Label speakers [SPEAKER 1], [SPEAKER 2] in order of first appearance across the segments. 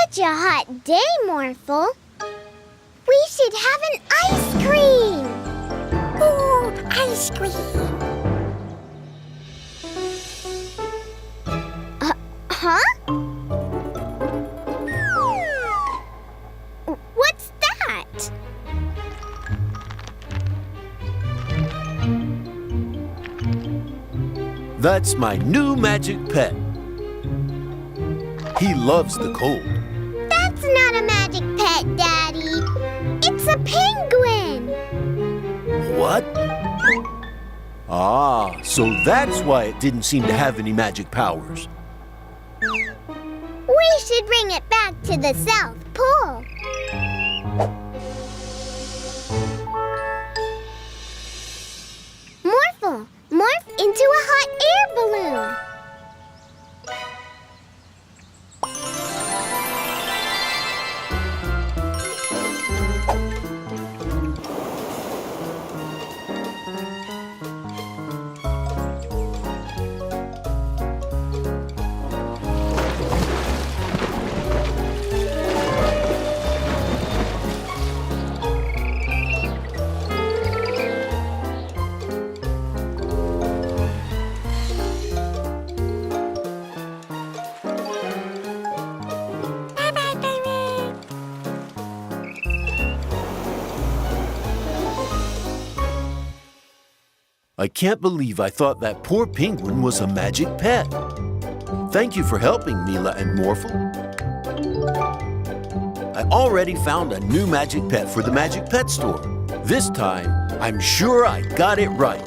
[SPEAKER 1] such a hot day, Morphle. We should have an ice cream. Ooh, ice cream. Huh? What's that?
[SPEAKER 2] That's my new magic pet. He loves the cold.
[SPEAKER 1] That's not a magic pet, Daddy. It's a penguin.
[SPEAKER 2] What? Ah, so that's why it didn't seem to have any magic powers.
[SPEAKER 1] We should bring it back to the South Pole. Morphle, morph into a hot air balloon.
[SPEAKER 2] I can't believe I thought that poor penguin was a magic pet. Thank you for helping, Mila and Morphle. I already found a new magic pet for the Magic Pet store. This time, I'm sure I got it right.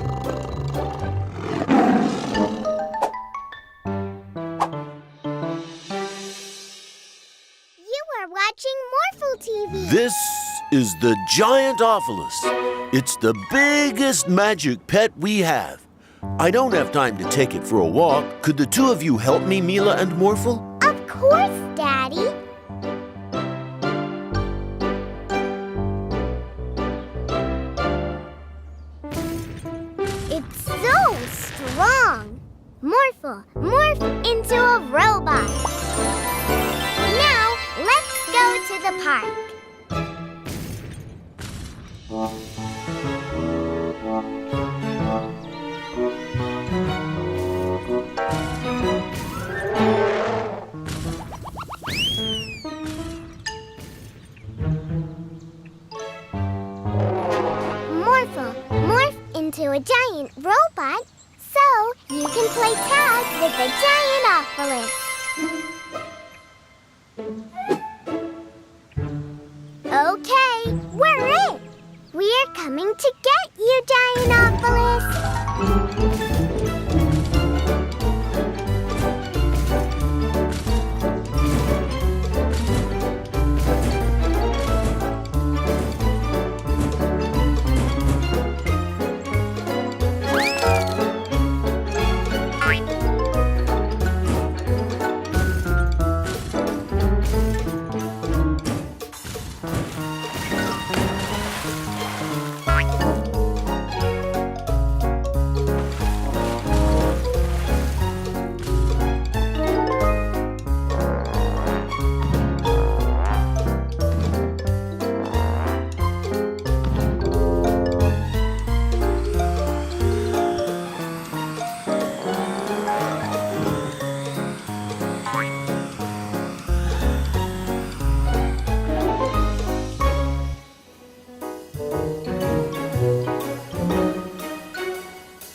[SPEAKER 1] You are watching Morphle TV.
[SPEAKER 2] This is the giant Ophilis. It's the biggest magic pet we have. I don't have time to take it for a walk. Could the two of you help me, Mila and Morphle?
[SPEAKER 1] Of course, Daddy. It's so strong. Morphle, morph into a robot. Now, let's go to the park. Morphle, morph into a giant robot so you can play tag with the giant Ophilis. Okay, we're it. We're coming to get you, giant Ophilis.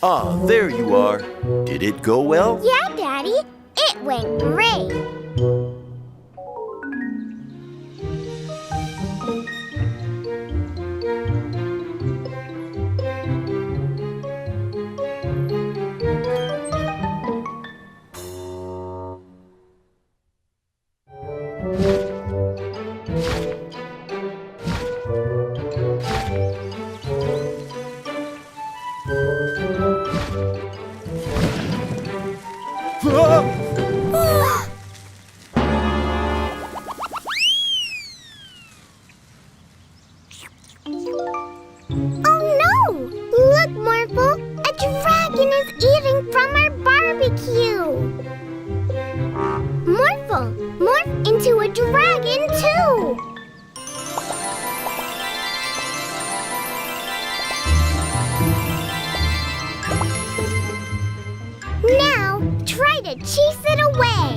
[SPEAKER 2] Ah, there you are. Did it go well?
[SPEAKER 1] Yeah, Daddy, it went great. Morphle, morph into into a dragon, too! Now, try to chase it away!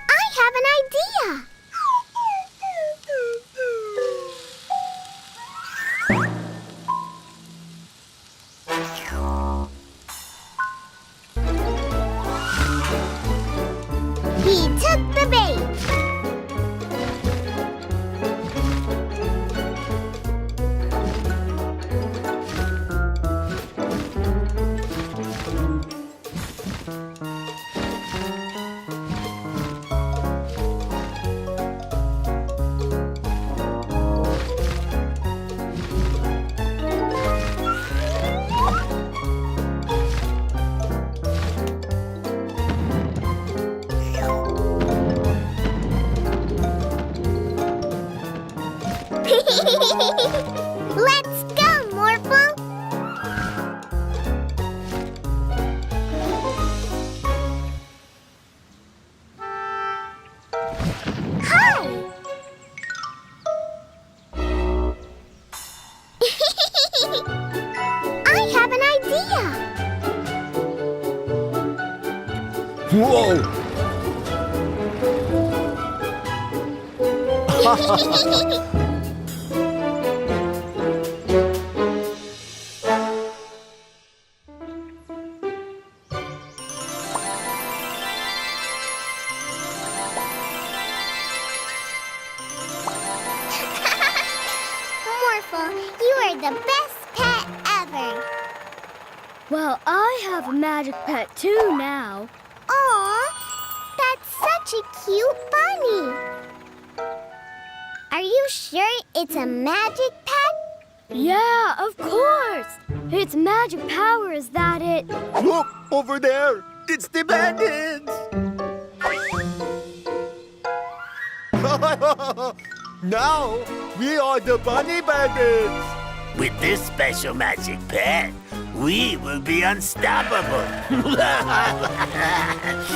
[SPEAKER 1] I have an idea! He took the bait. Let's go, Morphle! Hi! I have an idea!
[SPEAKER 2] Whoa!
[SPEAKER 1] Morphle, you are the best pet ever!
[SPEAKER 3] Well, I have a magic pet too now.
[SPEAKER 1] Aw, that's such a cute bunny! Are you sure it's a magic pet?
[SPEAKER 3] Yeah, of course. Its magic power is that it...
[SPEAKER 2] Look, over there! It's the bandits! Now, we are the bunny bandits!
[SPEAKER 4] With this special magic pet, we will be unstoppable.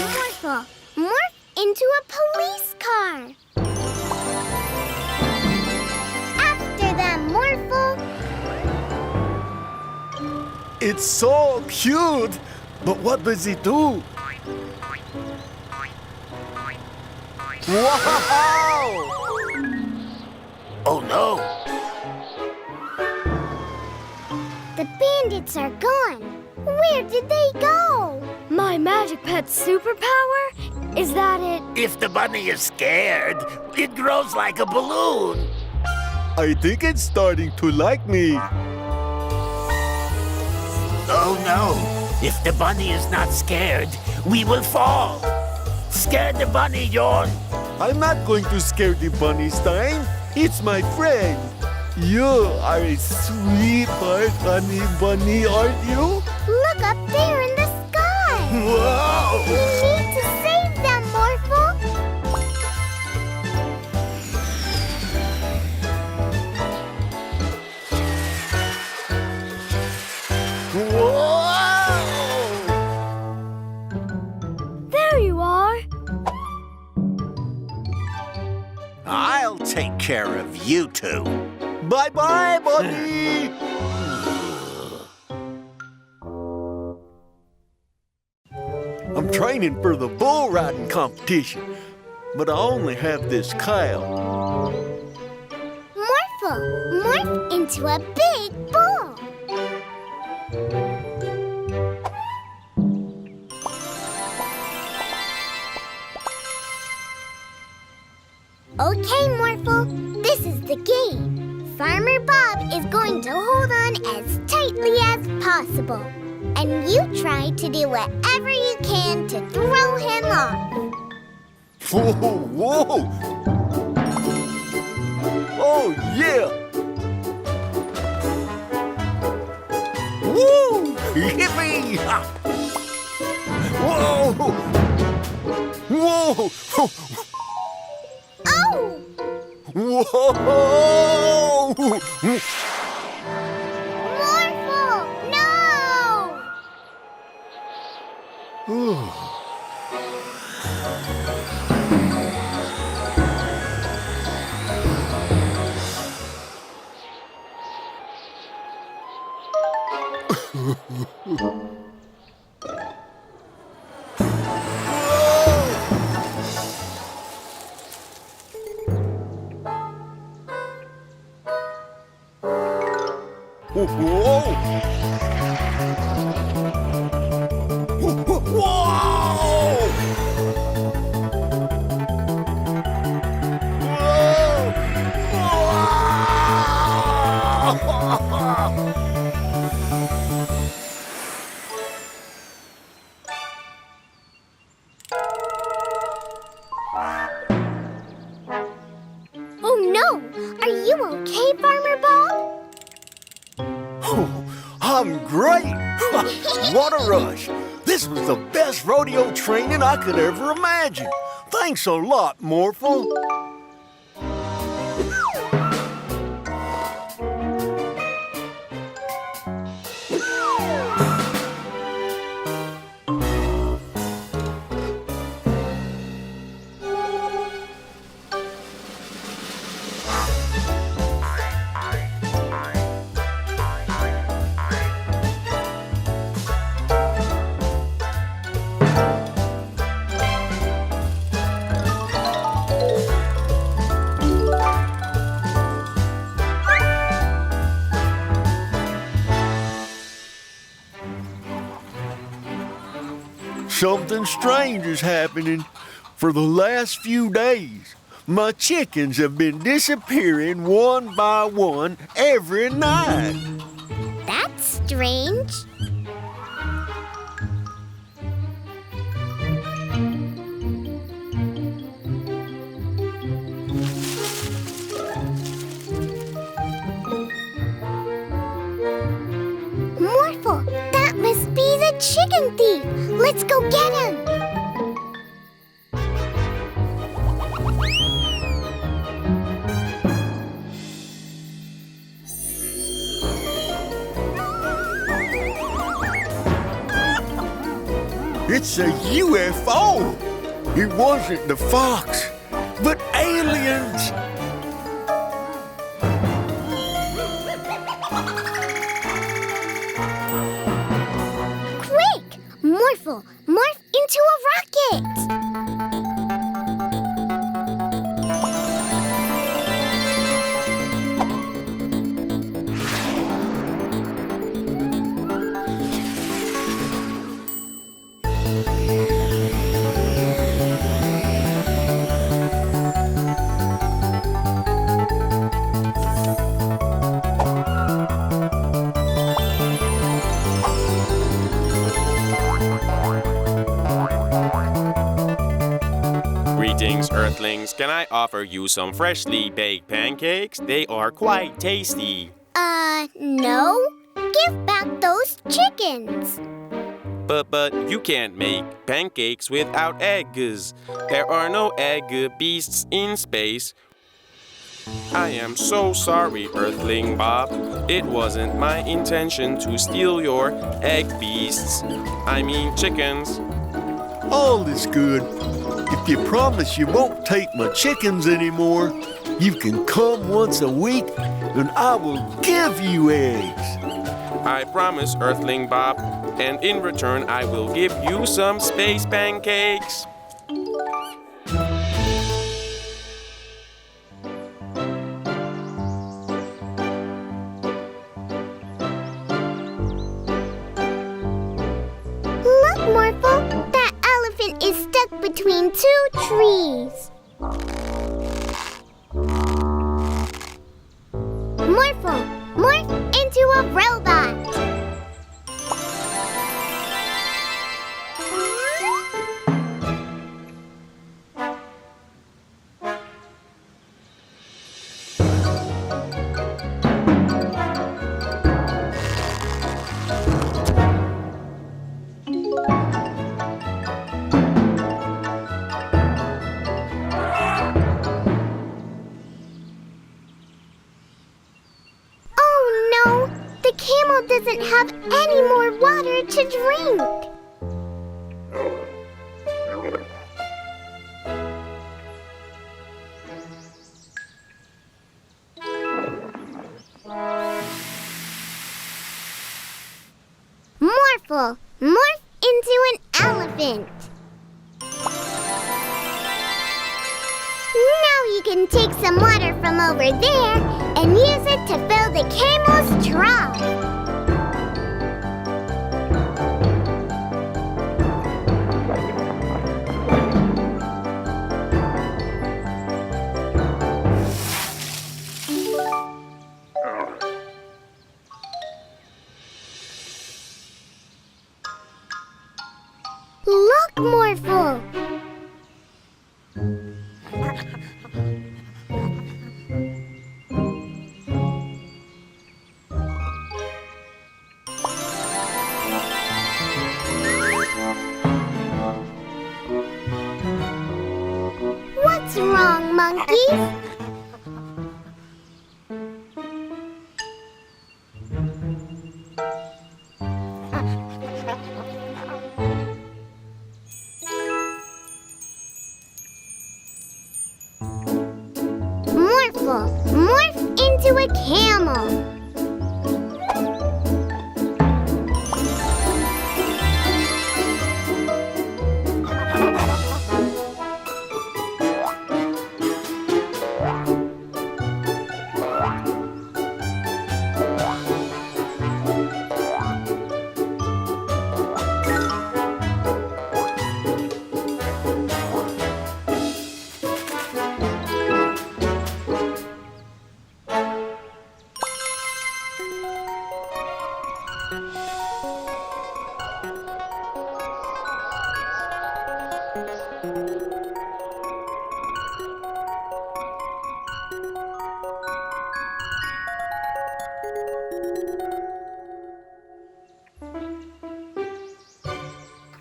[SPEAKER 1] Morphle, morph into a police car! After them, Morphle!
[SPEAKER 2] It's so cute! But what does it do? Wow!
[SPEAKER 4] Oh no!
[SPEAKER 1] The bandits are gone. Where did they go?
[SPEAKER 3] My magic pet's superpower is that it...
[SPEAKER 4] If the bunny is scared, it grows like a balloon.
[SPEAKER 2] I think it's starting to like me.
[SPEAKER 4] Oh no! If the bunny is not scared, we will fall. Scare the bunny, Yorn.
[SPEAKER 2] I'm not going to scare the bunny this time. It's my friend. You are a sweetheart, honey bunny, aren't you?
[SPEAKER 1] Look up there in the sky.
[SPEAKER 4] Whoa!
[SPEAKER 1] We need to save them, Morphle.
[SPEAKER 2] Whoa!
[SPEAKER 3] There you are.
[SPEAKER 4] I'll take care of you two.
[SPEAKER 2] Bye-bye, bunny! I'm training for the bull riding competition, but I only have this cow.
[SPEAKER 1] Morphle, morph into a big bull. Okay, Morphle, this is the game. Farmer Bob is going to hold on as tightly as possible. And you try to do whatever you can to throw him off.
[SPEAKER 2] Whoa, whoa! Oh, yeah! Woo! Yippee! Whoa! Whoa!
[SPEAKER 1] Oh!
[SPEAKER 2] Whoa!
[SPEAKER 1] Morphle! No!
[SPEAKER 2] Whoa!
[SPEAKER 1] Oh no! Are you okay, Farmer Bob?
[SPEAKER 2] I'm great! What a rush! This was the best rodeo training I could ever imagine. Thanks a lot, Morphle. Something strange is happening. For the last few days, my chickens have been disappearing one by one every night.
[SPEAKER 1] That's strange. Morphle, that must be the chicken thief. Let's go get him.
[SPEAKER 2] It's a UFO. It wasn't the fox, but aliens.
[SPEAKER 1] Quick! Morphle, morph into a rocket!
[SPEAKER 5] Greetings, Earthlings. Can I offer you some freshly baked pancakes? They are quite tasty.
[SPEAKER 1] No. Give back those chickens.
[SPEAKER 5] But you can't make pancakes without eggs. There are no egg beasts in space. I am so sorry, Earthling Bob. It wasn't my intention to steal your egg beasts. I mean chickens.
[SPEAKER 2] All is good. If you promise you won't take my chickens anymore, you can come once a week and I will give you eggs.
[SPEAKER 5] I promise, Earthling Bob, and in return I will give you some space pancakes.
[SPEAKER 1] Look, Morphle, that elephant is stuck between two trees. Morphle, morph into a robot. doesn't have any more water to drink. Morphle, morph into an elephant. Now you can take some water from over there and use it to fill the camel's trough. Look, Morphle! What's wrong, monkeys? Morphle, morph into a camel.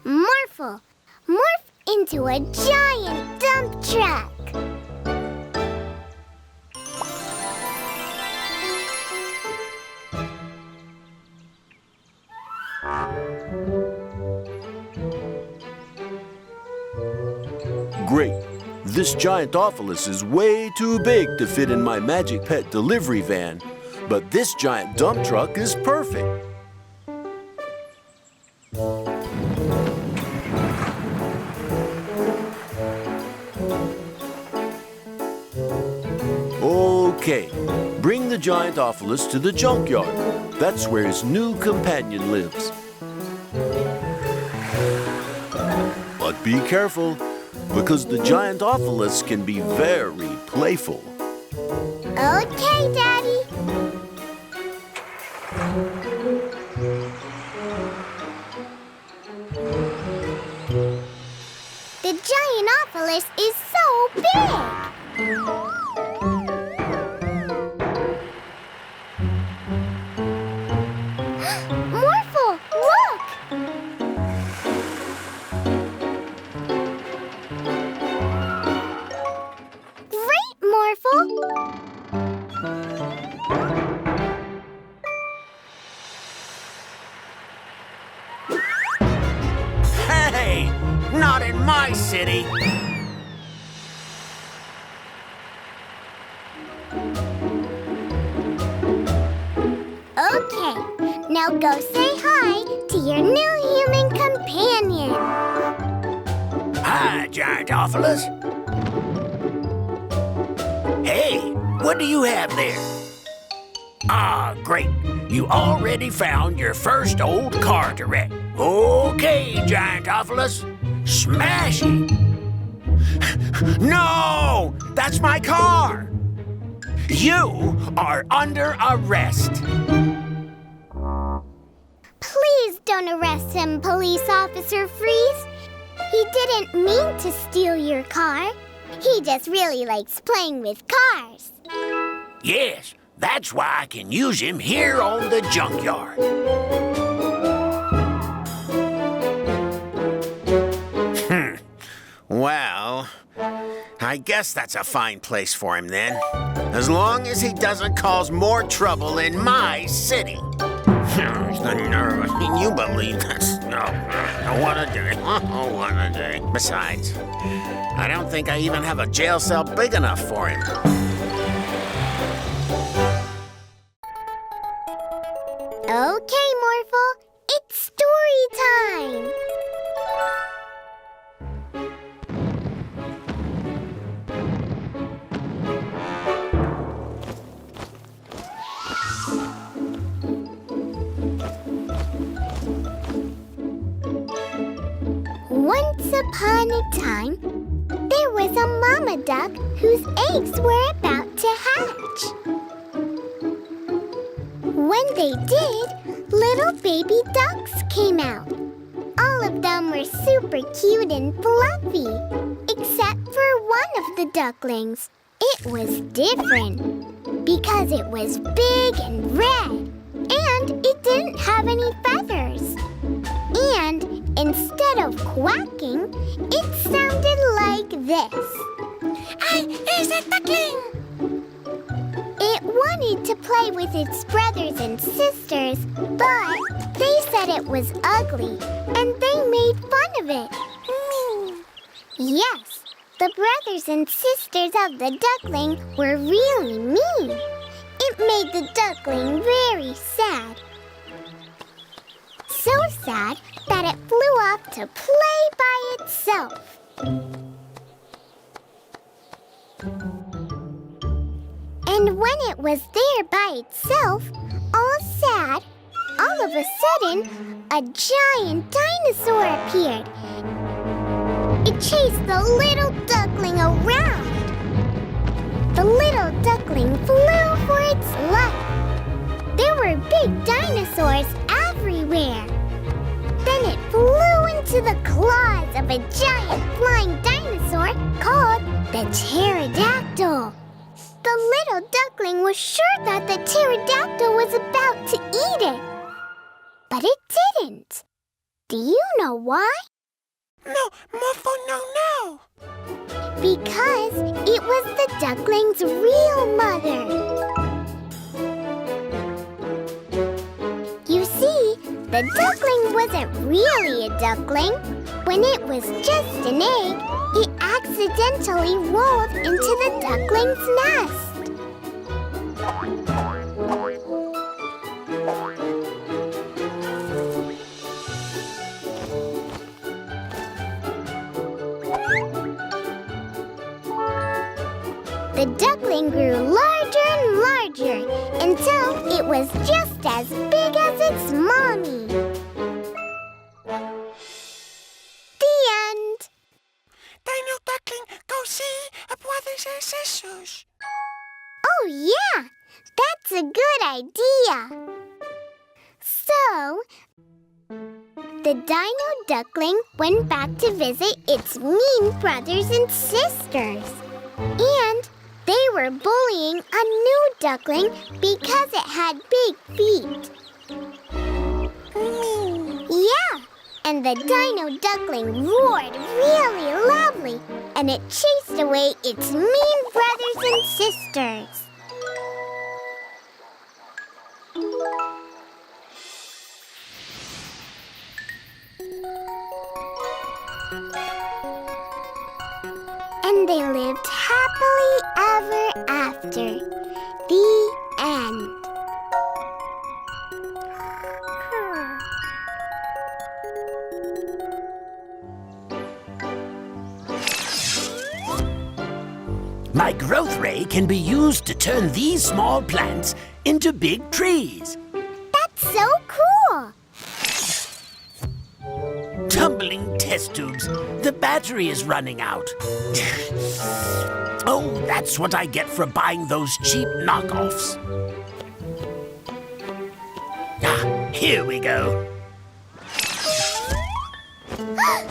[SPEAKER 1] Morphle, morph into a giant dump truck.
[SPEAKER 2] Great. This Giantophilus is way too big to fit in my Magic Pet delivery van, but this giant dump truck is perfect. Okay, bring the Giantophilus to the junkyard. That's where his new companion lives. But be careful, because the Giantophilus can be very playful.
[SPEAKER 1] Okay, Daddy. The Giantophilus is so big. Morphle, look! Great, Morphle!
[SPEAKER 4] Hey! Not in my city!
[SPEAKER 1] Okay, now go say hi to your new human companion.
[SPEAKER 4] Hi, Giantophilus. Hey, what do you have there? Ah, great. You already found your first old car to wreck. Okay, Giantophilus. Smash it. No! That's my car! You are under arrest.
[SPEAKER 1] Please don't arrest him, Police Officer Freeze. He didn't mean to steal your car. He just really likes playing with cars.
[SPEAKER 4] Yes, that's why I can use him here on the junkyard. Well, I guess that's a fine place for him then. As long as he doesn't cause more trouble in my city. The nerve. Can you believe this? No. What a day. Oh, what a day. Besides, I don't think I even have a jail cell big enough for him.
[SPEAKER 1] Okay, Morphle, it's story time! Once upon a time, there was a mama duck whose eggs were about to hatch. When they did, little baby ducks came out. All of them were super cute and fluffy, except for one of the ducklings. It was different because it was big and red, and it didn't have any feathers. And instead of quacking, it sounded like this. It's a duckling! It wanted to play with its brothers and sisters, but they said it was ugly, and they made fun of it. Yes, the brothers and sisters of the duckling were really mean. It made the duckling very sad. So sad that it flew off to play by itself. And when it was there by itself, all sad, all of a sudden, a giant dinosaur appeared. It chased the little duckling around. The little duckling flew for its life. There were big dinosaurs everywhere. Then it flew into the claws of a giant flying dinosaur called the pterodactyl. The little duckling was sure that the pterodactyl was about to eat it. But it didn't. Do you know why?
[SPEAKER 4] No, Morphle, no.
[SPEAKER 1] Because it was the duckling's real mother. You see, the duckling wasn't really a duckling. When it was just an egg, it accidentally rolled into the duckling's nest. The duckling grew larger and larger until it was just as big as its mommy. The end.
[SPEAKER 4] Dino duckling, go see a brothers and sisters.
[SPEAKER 1] Oh, yeah, that's a good idea. So, the dino duckling went back to visit its mean brothers and sisters. And they were bullying a new duckling because it had big feet. Yeah, and the dino duckling roared really loudly, and it chased away its mean brothers and sisters. And they lived happily ever after. The end.
[SPEAKER 4] My growth ray can be used to turn these small plants into big trees.
[SPEAKER 1] That's so cool.
[SPEAKER 4] Tumbling test tubes. The battery is running out. Oh, that's what I get for buying those cheap knockoffs. Ah, here we go.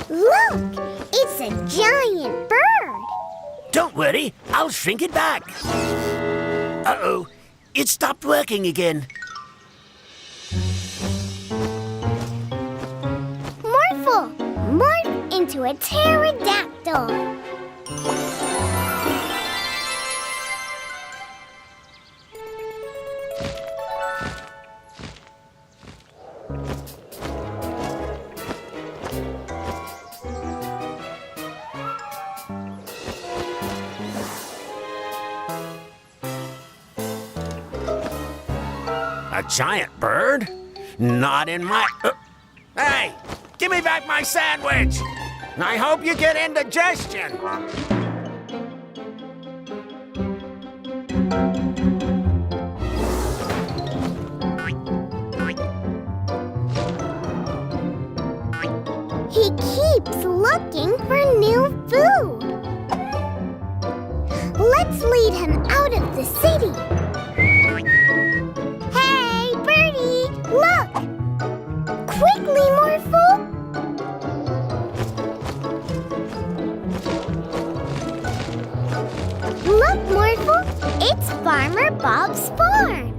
[SPEAKER 1] Look, it's a giant bird.
[SPEAKER 4] Don't worry, I'll shrink it back. Uh-oh, it stopped working again.
[SPEAKER 1] Morphle, morph into a pterodactyl.
[SPEAKER 4] A giant bird? Not in my... Hey, give me back my sandwich! I hope you get indigestion.
[SPEAKER 1] He keeps looking for new food. Let's lead him out of the city. Hey, Birdie, look! Quickly, Morphle! Look, Morphle, it's Farmer Bob's farm.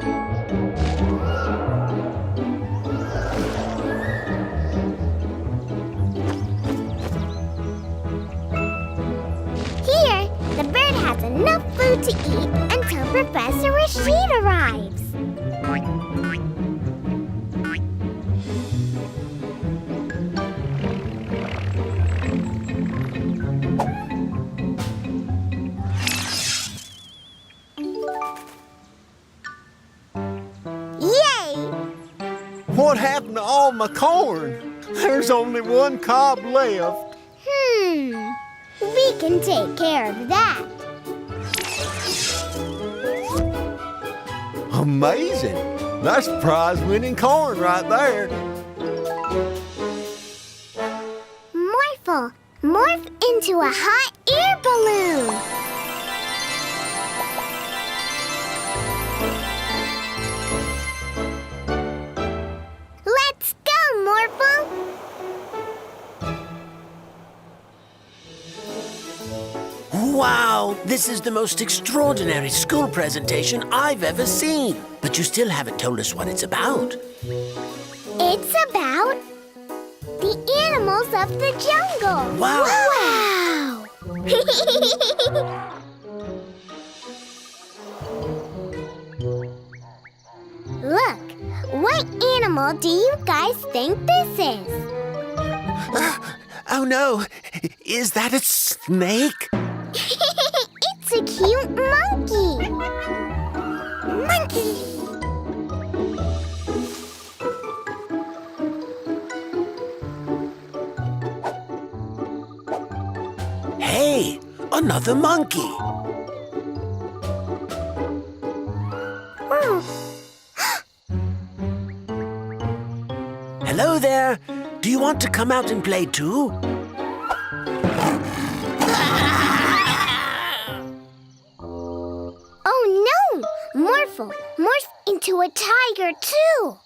[SPEAKER 1] Here, the bird has enough food to eat until Professor Rashid arrives. Yay!
[SPEAKER 2] What happened to all my corn? There's only one cob left.
[SPEAKER 1] We can take care of that.
[SPEAKER 2] Amazing. That's prize-winning corn right there.
[SPEAKER 1] Morphle, morph into a hot air balloon. Let's go, Morphle.
[SPEAKER 4] Wow, this is the most extraordinary school presentation I've ever seen. But you still haven't told us what it's about.
[SPEAKER 1] It's about the animals of the jungle.
[SPEAKER 4] Wow.
[SPEAKER 1] Look, what animal do you guys think this is?
[SPEAKER 4] Oh no, is that a snake?
[SPEAKER 1] It's a cute monkey. Monkey.
[SPEAKER 4] Hey, another monkey. Hello there. Do you want to come out and play too?
[SPEAKER 1] Oh no! Morphle, morph into a tiger too.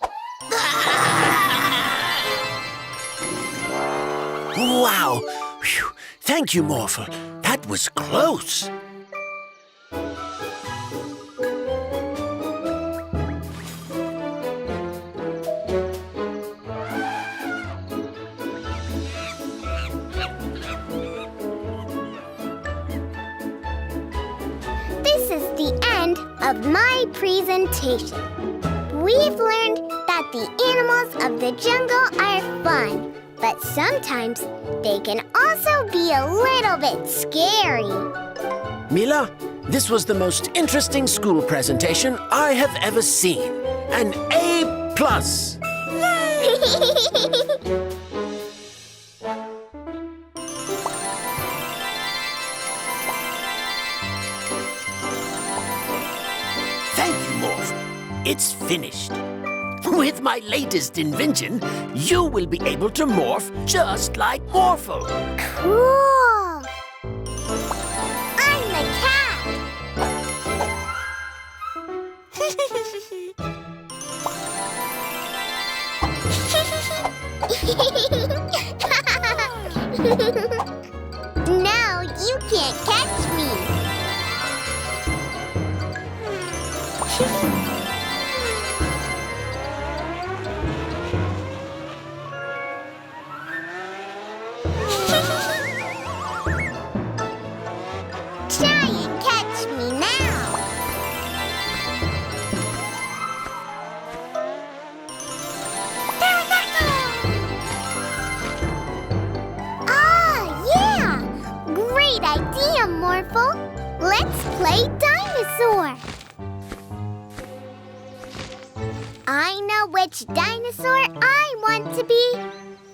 [SPEAKER 4] Wow. Phew. Thank you, Morphle. That was close.
[SPEAKER 1] This is the end of my presentation. We've learned that the animals of the jungle are fun, but sometimes they can also be a little bit scary.
[SPEAKER 4] Mila, this was the most interesting school presentation I have ever seen. An A+. Thank you, Morph. It's finished. With my latest invention, you will be able to morph just like Morphle.
[SPEAKER 1] Cool! I'm the cat! Now you can't catch me! Try and catch me now! Ah, yeah! Great idea, Morphle! Let's play Dinosaur! I know which dinosaur I want to be.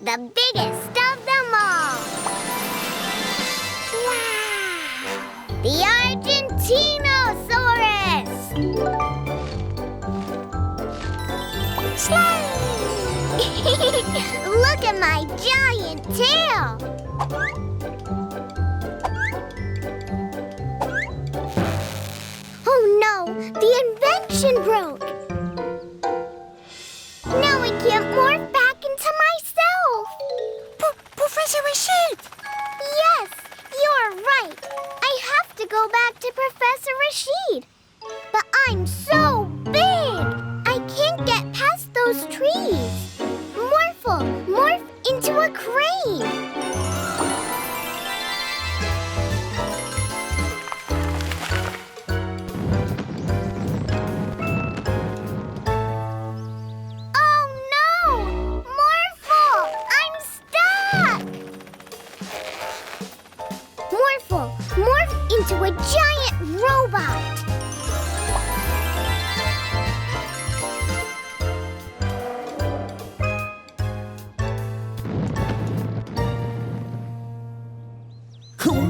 [SPEAKER 1] The biggest of them all. Wow! The Argentinosaurus! Look at my giant tail! Oh no, the invention broke! Now I can't morph back into myself! Professor Rashid! Yes, you're right. I have to go back to Professor Rashid. But I'm so big! I can't get past those trees. Morphle, morph into a crane! Into a giant robot!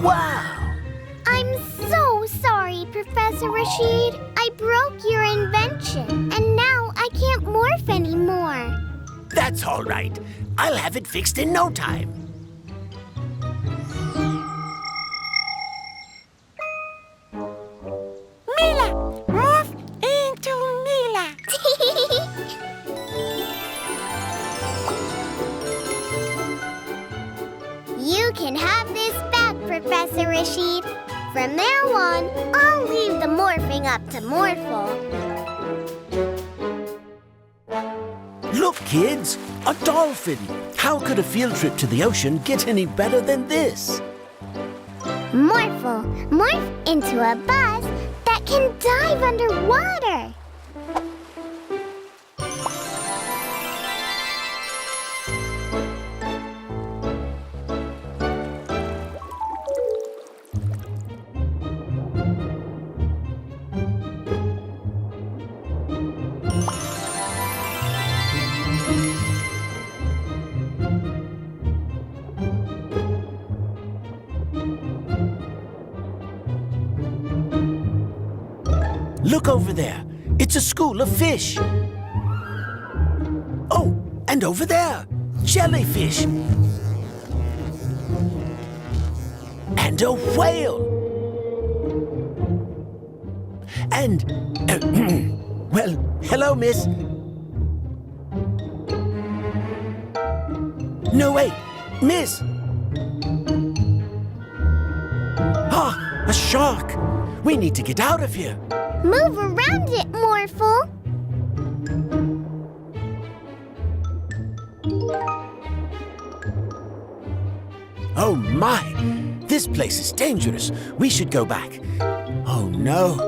[SPEAKER 4] Wow!
[SPEAKER 1] I'm so sorry, Professor Rashid. I broke your invention, and now I can't morph anymore.
[SPEAKER 4] That's all right. I'll have it fixed in no time. Mila! Morph into Mila!
[SPEAKER 1] You can have this back, Professor Rashid. From now on, I'll leave the morphing up to Morphle.
[SPEAKER 2] Look, kids, a dolphin. How could a field trip to the ocean get any better than this?
[SPEAKER 1] Morphle, morph into a bus that can dive underwater.
[SPEAKER 2] Look over there. It's a school of fish. Oh, and over there, jellyfish. And a whale. And, well, hello, miss. No, wait, miss. Ah, a shark. We need to get out of here.
[SPEAKER 1] Move around it, Morphle.
[SPEAKER 2] Oh my! This place is dangerous. We should go back. Oh no!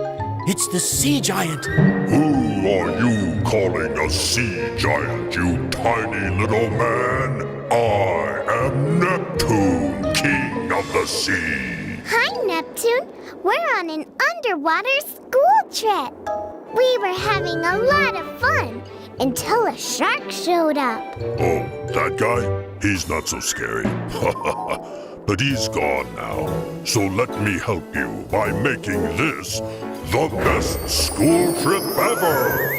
[SPEAKER 2] It's the sea giant.
[SPEAKER 6] Who are you calling a sea giant, you tiny little man? I am Neptune, king of the sea.
[SPEAKER 1] Hi, Neptune. We're on an underwater school trip. We were having a lot of fun until a shark showed up.
[SPEAKER 6] Oh, that guy? He's not so scary. But he's gone now. So let me help you by making this the best school trip ever.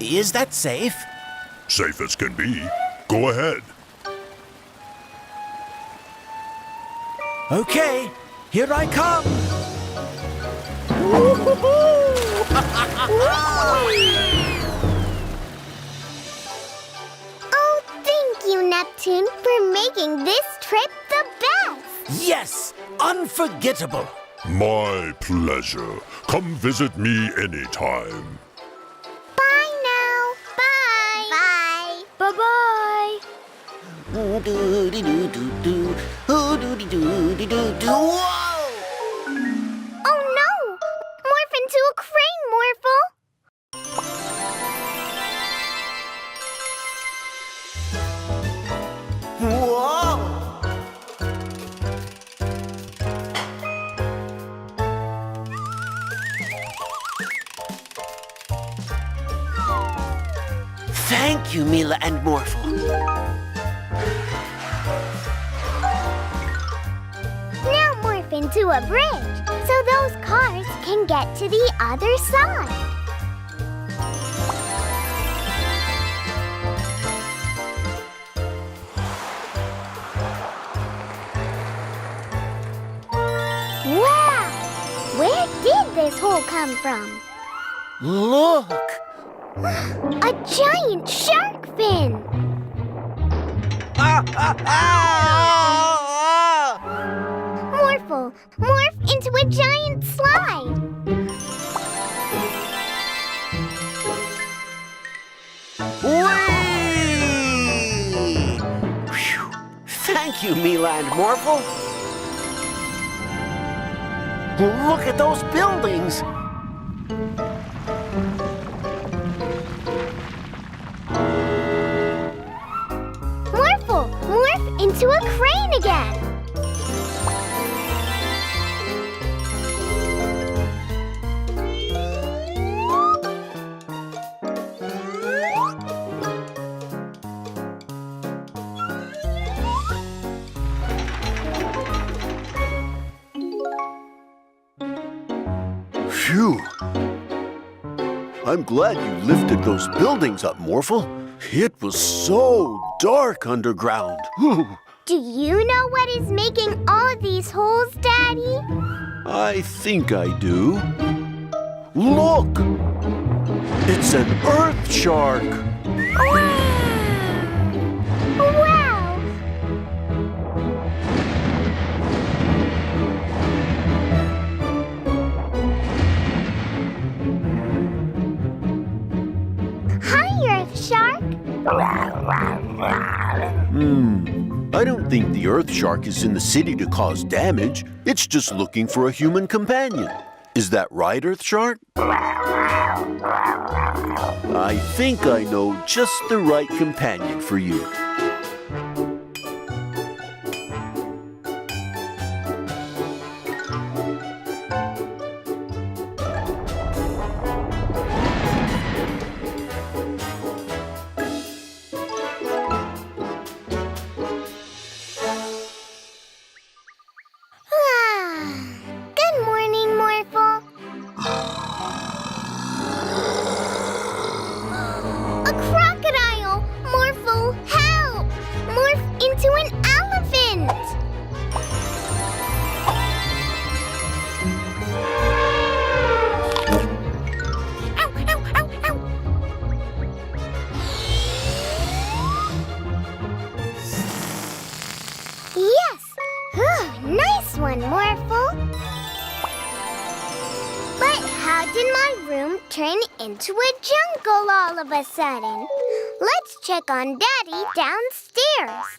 [SPEAKER 2] Is that safe?
[SPEAKER 6] Safe as can be. Go ahead.
[SPEAKER 2] Okay, here I come.
[SPEAKER 1] Oh, thank you, Neptune, for making this trip the best.
[SPEAKER 2] Yes, unforgettable.
[SPEAKER 6] My pleasure. Come visit me anytime.
[SPEAKER 1] Bye now. Bye. Bye.
[SPEAKER 3] Bye-bye.
[SPEAKER 2] Whoa!
[SPEAKER 1] Oh no! Morph into a crane, Morphle.
[SPEAKER 2] Whoa! Thank you, Mila and Morphle.
[SPEAKER 1] Now morph into a bridge so those cars can get to the other side. Wow! Where did this hole come from?
[SPEAKER 2] Look!
[SPEAKER 1] A giant shark fin! Morphle, morph into a giant slide!
[SPEAKER 2] Whee! Phew. Thank you, Mila and Morphle. Look at those buildings.
[SPEAKER 1] Morphle, morph into a crane again!
[SPEAKER 2] Phew. I'm glad you lifted those buildings up, Morphle. It was so dark underground.
[SPEAKER 1] Do you know what is making all these holes, Daddy?
[SPEAKER 2] I think I do. Look! It's an earth shark.
[SPEAKER 1] Wow! Hi, Earth Shark.
[SPEAKER 2] I don't think the earth shark is in the city to cause damage. It's just looking for a human companion. Is that right, Earth Shark? I think I know just the right companion for you.
[SPEAKER 1] Good morning, Morphle. A crocodile! Morphle, help! Morph into an elephant! Ow, ow, ow, ow! Yes! Nice one, Morphle! But how did my room turn into a jungle all of a sudden? Let's check on Daddy downstairs.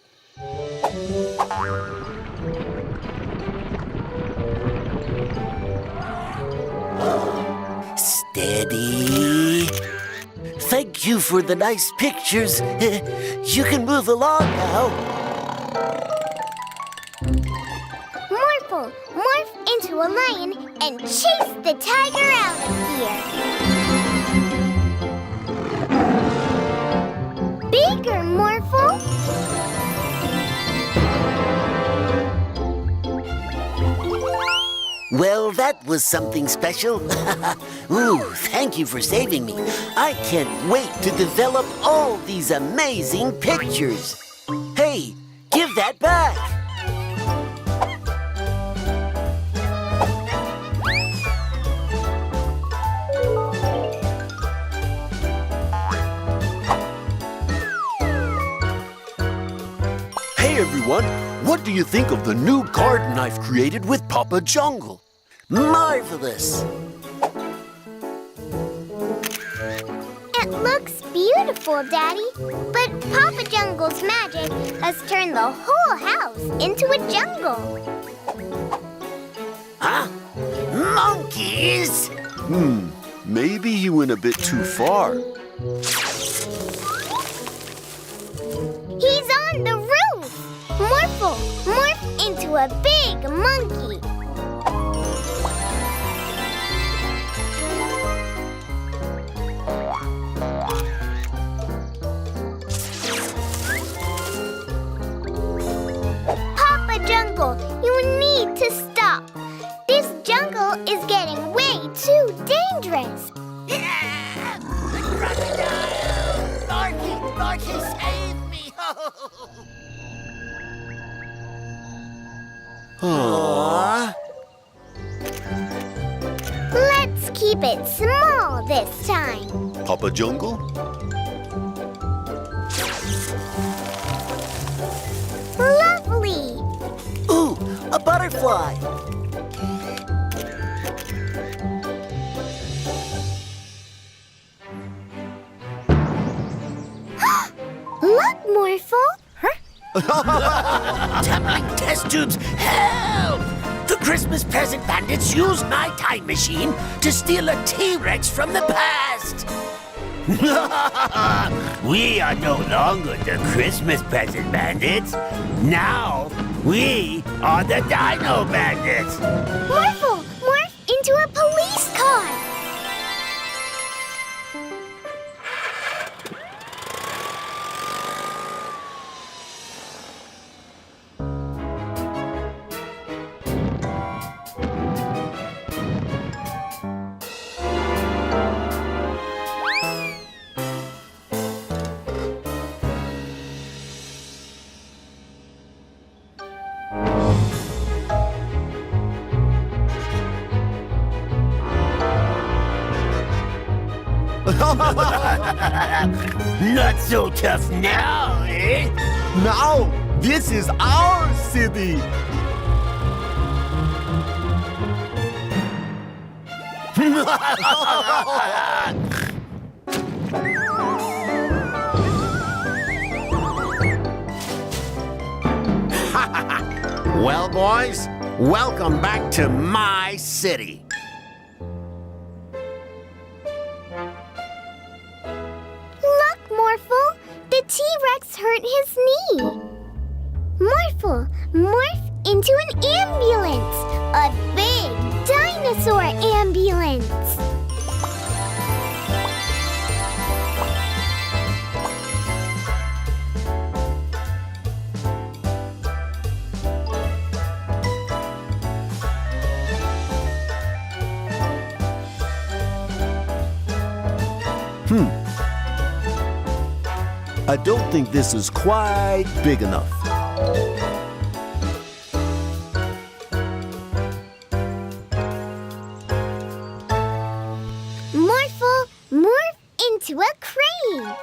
[SPEAKER 2] Steady. Thank you for the nice pictures. You can move along now.
[SPEAKER 1] Morphle, morph into a lion and chase the tiger out of here. Bigger, Morphle.
[SPEAKER 2] Well, that was something special. Ooh, thank you for saving me. I can't wait to develop all these amazing pictures. Hey, give that back. Hey everyone, what do you think of the new garden I've created with Papa Jungle? Marvelous!
[SPEAKER 1] It looks beautiful, Daddy. But Papa Jungle's magic has turned the whole house into a jungle.
[SPEAKER 2] Huh? Monkeys?
[SPEAKER 7] Maybe he went a bit too far.
[SPEAKER 1] He's on the roof! Morphle, morph into a big monkey. Papa Jungle, you need to stop. This jungle is getting way too dangerous.
[SPEAKER 2] The crocodile! Marky, save me! Aww.
[SPEAKER 1] Let's keep it small this time.
[SPEAKER 7] Papa Jungle?
[SPEAKER 1] Lovely!
[SPEAKER 2] Ooh, a butterfly!
[SPEAKER 1] Look, Morphle!
[SPEAKER 4] Tumbling test tubes, help! The Christmas present bandits used my time machine to steal a T-Rex from the past. We are no longer the Christmas present bandits. Now, we are the Dino Bandits.
[SPEAKER 1] Morphle, morph into a police car!
[SPEAKER 4] Not so tough now, eh?
[SPEAKER 7] Now, this is our city.
[SPEAKER 4] Well, boys, welcome back to my city.
[SPEAKER 1] Look, Morphle! The T-Rex hurt his knee. Morphle, morph into an ambulance! A big dinosaur ambulance!
[SPEAKER 7] I don't think this is quite big enough.
[SPEAKER 1] Morphle, morph into a crane!